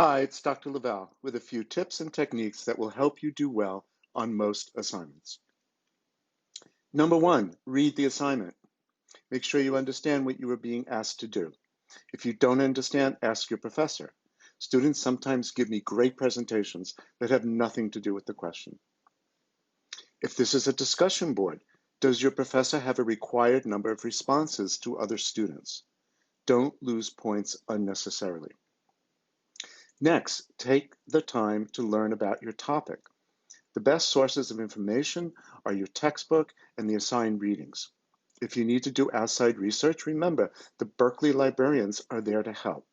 Hi, it's Dr. Lavelle with a few tips and techniques that will help you do well on most assignments. Number one, read the assignment. Make sure you understand what you are being asked to do. If you don't understand, ask your professor. Students sometimes give me great presentations that have nothing to do with the question. If this is a discussion board, does your professor have a required number of responses to other students? Don't lose points unnecessarily. Next, take the time to learn about your topic. The best sources of information are your textbook and the assigned readings. If you need to do outside research, remember the Berkeley librarians are there to help.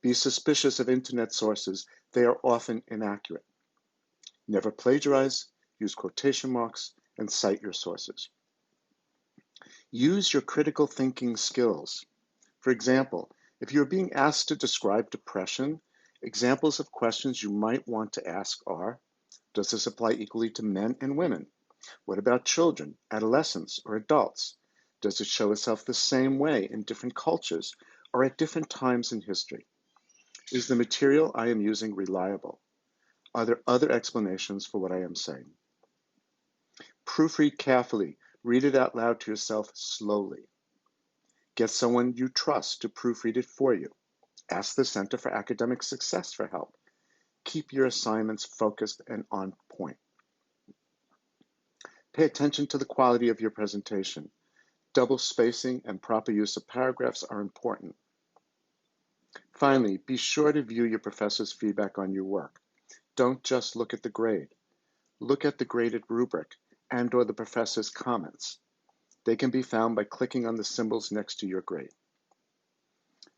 Be suspicious of internet sources. They are often inaccurate. Never plagiarize, use quotation marks, and cite your sources. Use your critical thinking skills. For example, if you're being asked to describe depression, examples of questions you might want to ask are, does this apply equally to men and women? What about children, adolescents, or adults? Does it show itself the same way in different cultures or at different times in history? Is the material I am using reliable? Are there other explanations for what I am saying? Proofread carefully. Read it out loud to yourself slowly. Get someone you trust to proofread it for you. Ask the Center for Academic Success for help. Keep your assignments focused and on point. Pay attention to the quality of your presentation. Double spacing and proper use of paragraphs are important. Finally, be sure to view your professor's feedback on your work. Don't just look at the grade. Look at the graded rubric and/or the professor's comments. They can be found by clicking on the symbols next to your grade.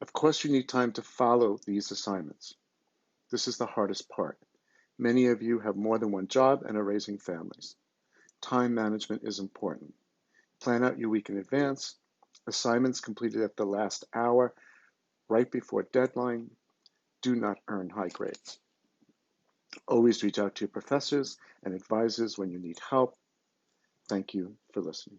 Of course, you need time to follow these assignments. This is the hardest part. Many of you have more than one job and are raising families. Time management is important. Plan out your week in advance. Assignments completed at the last hour, right before deadline, do not earn high grades. Always reach out to your professors and advisors when you need help. Thank you for listening.